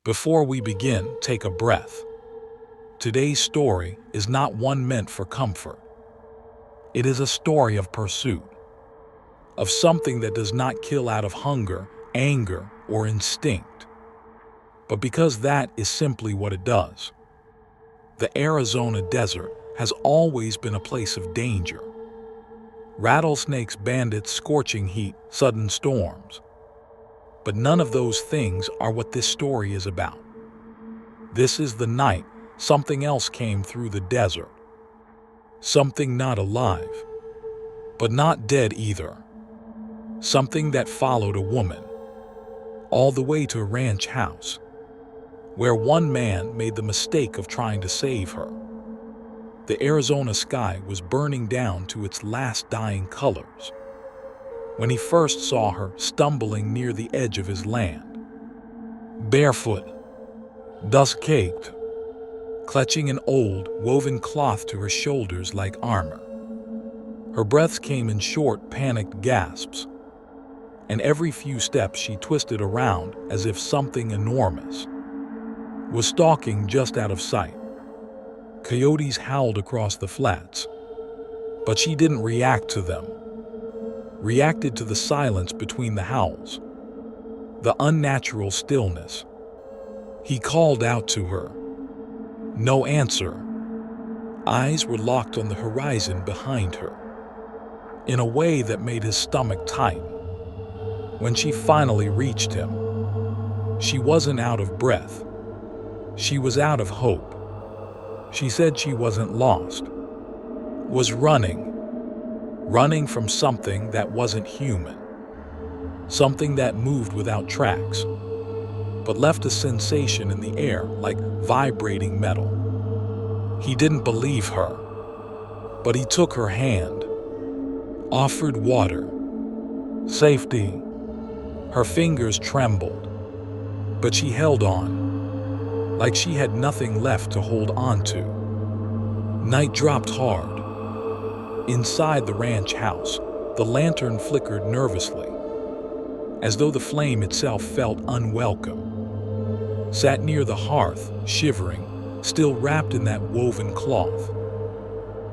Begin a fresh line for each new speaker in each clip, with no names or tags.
Before we begin, take a breath. Today's story is not one meant for comfort. It is a story of pursuit, of something that does not kill out of hunger, anger, or instinct, but because that is simply what it does. The Arizona desert has always been a place of danger. Rattlesnakes, bandits, scorching heat, sudden storms. But none of those things are what this story is about. This is the night something else came through the desert. Something not alive, but not dead either. Something that followed a woman all the way to a ranch house, where one man made the mistake of trying to save her. The Arizona sky was burning down to its last dying colors when he first saw her stumbling near the edge of his land. Barefoot, dust-caked, clutching an old, woven cloth to her shoulders like armor. Her breaths came in short, panicked gasps, and every few steps she twisted around as if something enormous was stalking just out of sight. Coyotes howled across the flats, but she didn't react to them. Reacted to the silence between the howls, the unnatural stillness. He called out to her. No answer. Eyes were locked on the horizon behind her, in a way that made his stomach tighten. When she finally reached him, she wasn't out of breath. She was out of hope. She said she wasn't lost, was running from something that wasn't human, something that moved without tracks, but left a sensation in the air like vibrating metal. He didn't believe her, but he took her hand, offered water, safety. Her fingers trembled, but she held on, like she had nothing left to hold on to. Night dropped hard. Inside the ranch house, the lantern flickered nervously, as though the flame itself felt unwelcome. Sat near the hearth, shivering, still wrapped in that woven cloth.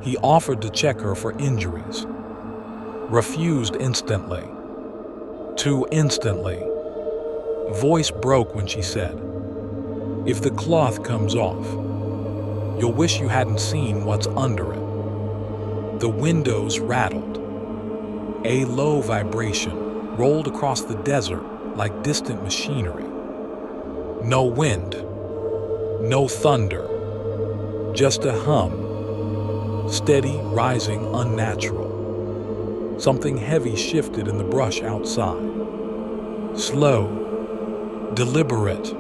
He offered to check her for injuries. Refused instantly. Too instantly. Voice broke when she said, "If the cloth comes off, you'll wish you hadn't seen what's under it." The windows rattled. A low vibration rolled across the desert like distant machinery. No wind, no thunder, just a hum, steady, rising, unnatural. Something heavy shifted in the brush outside. Slow, deliberate,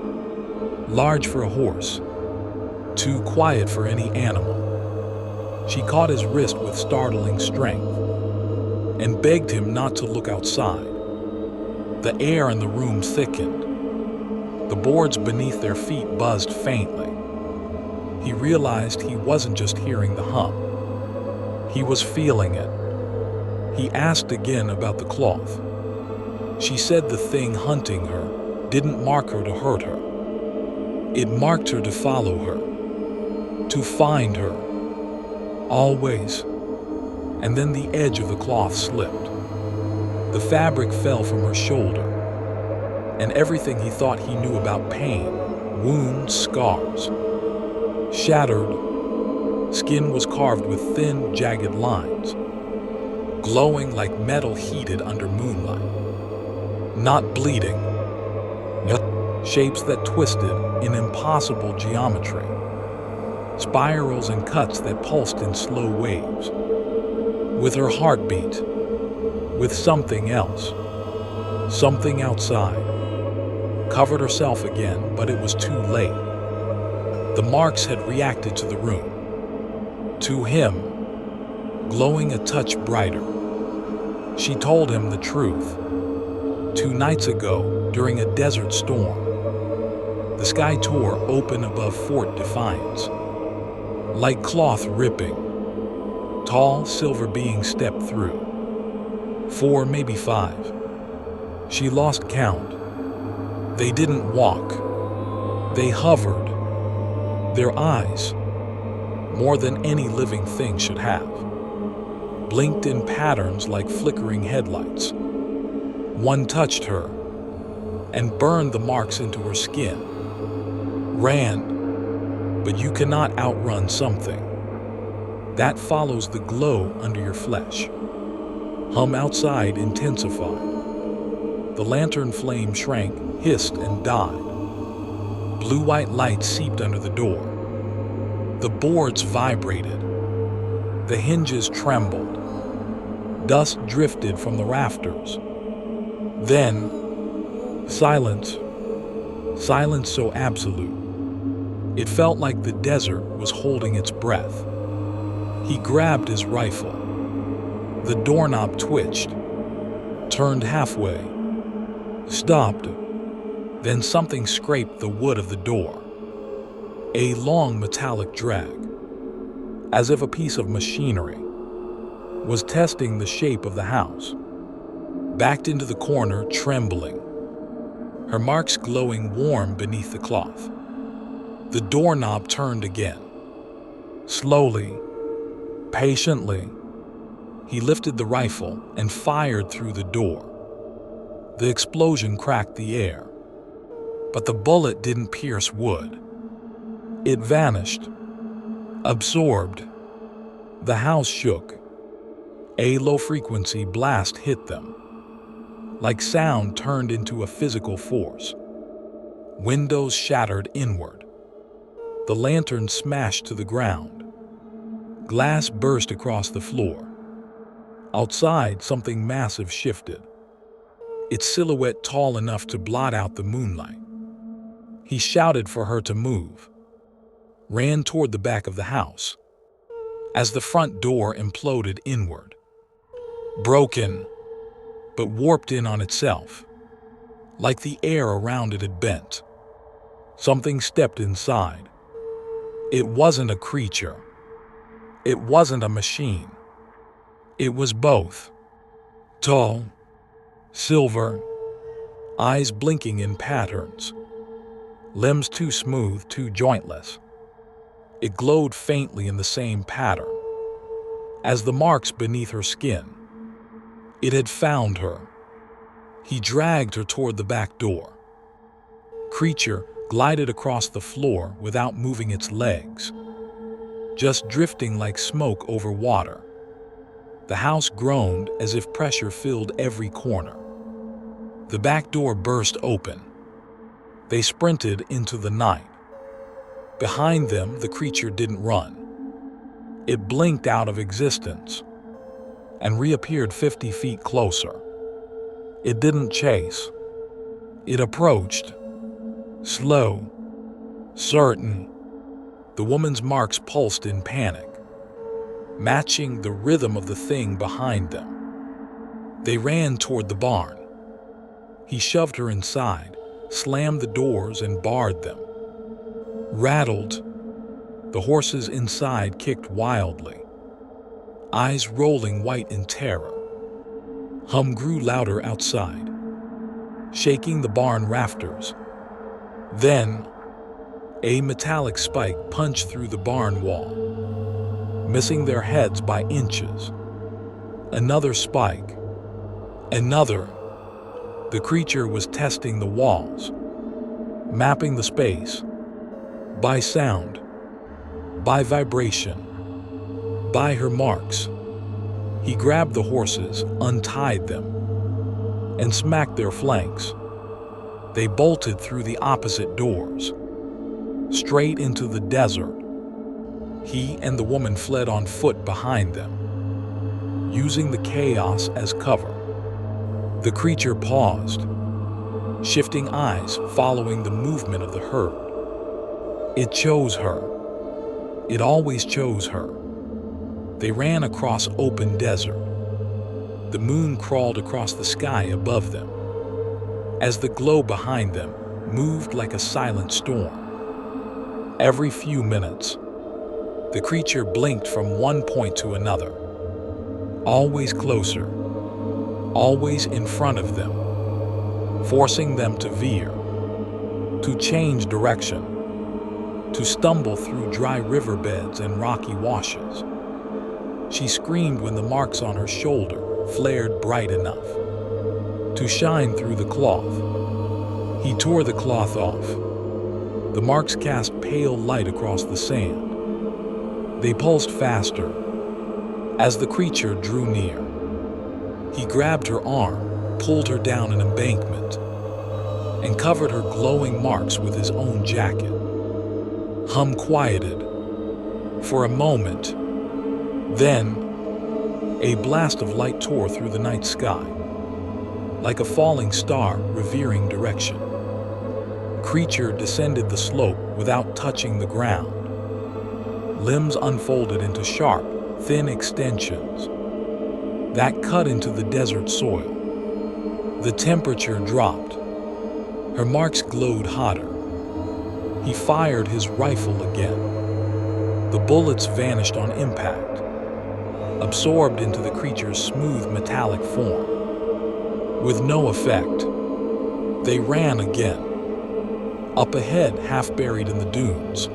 large for a horse, too quiet for any animal. She caught his wrist with startling strength and begged him not to look outside. The air in the room thickened. The boards beneath their feet buzzed faintly. He realized he wasn't just hearing the hum. He was feeling it. He asked again about the cloth. She said the thing hunting her didn't mark her to hurt her. It marked her to follow her, to find her. Always. And then the edge of the cloth slipped. The fabric fell from her shoulder, and everything he thought he knew about pain, wounds, scars, shattered. Skin was carved with thin, jagged lines, glowing like metal heated under moonlight. Not bleeding. Shapes that twisted in impossible geometry. Spirals and cuts that pulsed in slow waves. With her heartbeat. With something else. Something outside. Covered herself again, but it was too late. The marks had reacted to the room. To him. Glowing a touch brighter. She told him the truth. 2 nights ago, during a desert storm, the sky tore open above Fort Defiance. Like cloth ripping. Tall, silver beings stepped through. 4, maybe 5. She lost count. They didn't walk. They hovered, their eyes, more than any living thing should have, blinked in patterns like flickering headlights. One touched her and burned the marks into her skin. Ran, but you cannot outrun something that follows the glow under your flesh. Hum outside intensified. The lantern flame shrank, hissed, and died. Blue-white light seeped under the door. The boards vibrated. The hinges trembled. Dust drifted from the rafters. Then, silence. Silence so absolute. It felt like the desert was holding its breath. He grabbed his rifle. The doorknob twitched, turned halfway, stopped. Then something scraped the wood of the door. A long metallic drag, as if a piece of machinery was testing the shape of the house. Backed into the corner, trembling, her marks glowing warm beneath the cloth. The doorknob turned again. Slowly, patiently, he lifted the rifle and fired through the door. The explosion cracked the air, but the bullet didn't pierce wood. It vanished, absorbed. The house shook. A low-frequency blast hit them, like sound turned into a physical force. Windows shattered inward. The lantern smashed to the ground. Glass burst across the floor. Outside, something massive shifted, its silhouette tall enough to blot out the moonlight. He shouted for her to move, ran toward the back of the house, as the front door imploded inward. Broken, but warped in on itself, like the air around it had bent. Something stepped inside. It wasn't a creature. It wasn't a machine. It was both. Tall, silver, eyes blinking in patterns, limbs too smooth, too jointless. It glowed faintly in the same pattern as the marks beneath her skin. It had found her. He dragged her toward the back door. Creature glided across the floor without moving its legs, just drifting like smoke over water. The house groaned as if pressure filled every corner. The back door burst open. They sprinted into the night. Behind them, the creature didn't run. It blinked out of existence and reappeared 50 feet closer. It didn't chase. It approached, slow, certain. The woman's marks pulsed in panic, matching the rhythm of the thing behind them. They ran toward the barn. He shoved her inside, slammed the doors and barred them. Rattled, the horses inside kicked wildly, eyes rolling white in terror. Hum grew louder outside, shaking the barn rafters. Then, a metallic spike punched through the barn wall, missing their heads by inches. Another spike. Another. The creature was testing the walls, mapping the space, by sound, by vibration, by her marks. He grabbed the horses, untied them, and smacked their flanks. They bolted through the opposite doors, straight into the desert. He and the woman fled on foot behind them, using the chaos as cover. The creature paused, shifting eyes following the movement of the herd. It chose her. It always chose her. They ran across open desert. The moon crawled across the sky above them, as the glow behind them moved like a silent storm. Every few minutes, the creature blinked from one point to another, always closer, always in front of them, forcing them to veer. to change direction, to stumble through dry riverbeds and rocky washes. She screamed when the marks on her shoulder flared bright enough to shine through the cloth. He tore the cloth off. The marks cast pale light across the sand. They pulsed faster as the creature drew near. He grabbed her arm, pulled her down an embankment, and covered her glowing marks with his own jacket. Hum quieted for a moment. Then, a blast of light tore through the night sky, like a falling star revering direction. Creature descended the slope without touching the ground. Limbs unfolded into sharp, thin extensions that cut into the desert soil. The temperature dropped. Her marks glowed hotter. He fired his rifle again. The bullets vanished on impact, absorbed into the creature's smooth metallic form. With no effect, they ran again. Up ahead, half buried in the dunes,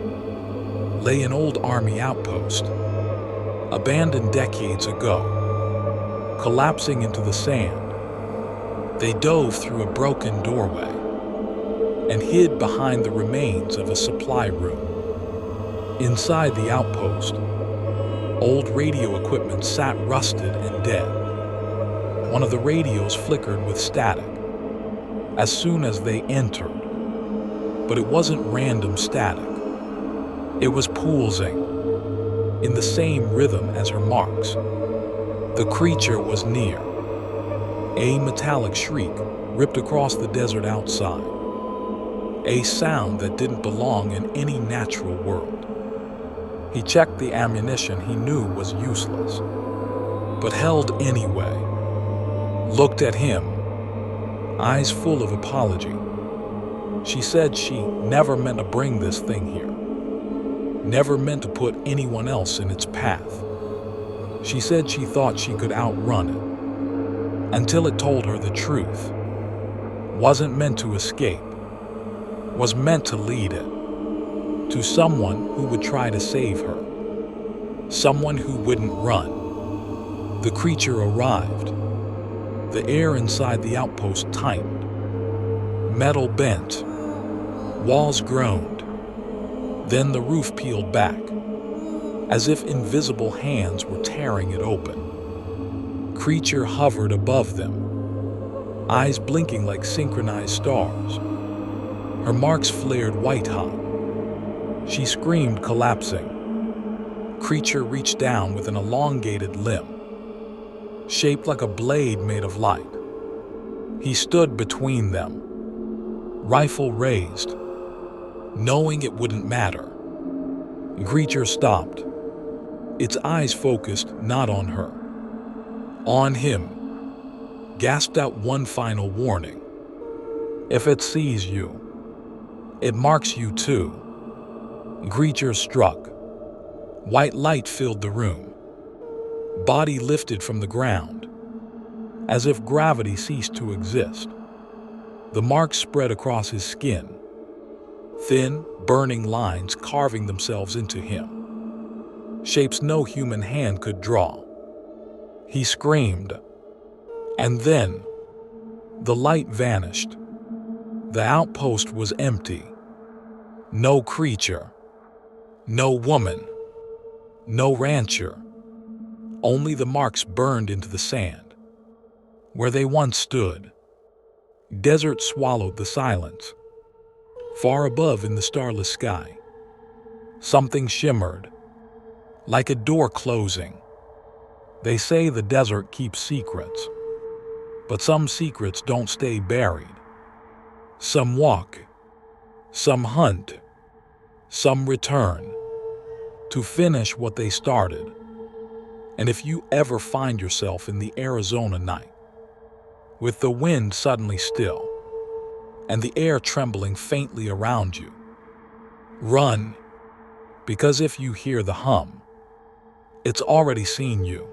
lay an old army outpost, abandoned decades ago, collapsing into the sand. They dove through a broken doorway and hid behind the remains of a supply room. Inside the outpost, old radio equipment sat rusted and dead. One of the radios flickered with static as soon as they entered. But it wasn't random static. It was pulsing in the same rhythm as her marks. The creature was near. A metallic shriek ripped across the desert outside. A sound that didn't belong in any natural world. He checked the ammunition he knew was useless, but held anyway. Looked at him, eyes full of apology. She said she never meant to bring this thing here. Never meant to put anyone else in its path. She said she thought she could outrun it, until it told her the truth. Wasn't meant to escape. Was meant to lead it. To someone who would try to save her. Someone who wouldn't run. The creature arrived. The air inside the outpost tightened. Metal bent. Walls groaned. Then the roof peeled back, as if invisible hands were tearing it open. Creature hovered above them, eyes blinking like synchronized stars. Her marks flared white-hot. She screamed, collapsing. Creature reached down with an elongated limb, shaped like a blade made of light. He stood between them, rifle raised, knowing it wouldn't matter. Creature stopped, its eyes focused not on her, on him. Gasped out one final warning. If it sees you, it marks you too. Creature struck. White light filled the room. Body lifted from the ground, as if gravity ceased to exist. The marks spread across his skin, thin, burning lines carving themselves into him. Shapes no human hand could draw. He screamed, and then the light vanished. The outpost was empty. No creature, no woman, no rancher. Only the marks burned into the sand, where they once stood. Desert swallowed the silence. Far above in the starless sky, something shimmered, like a door closing. They say the desert keeps secrets, but some secrets don't stay buried. Some walk, some hunt, some return to finish what they started. And if you ever find yourself in the Arizona night, with the wind suddenly still, and the air trembling faintly around you, run, because if you hear the hum, it's already seen you.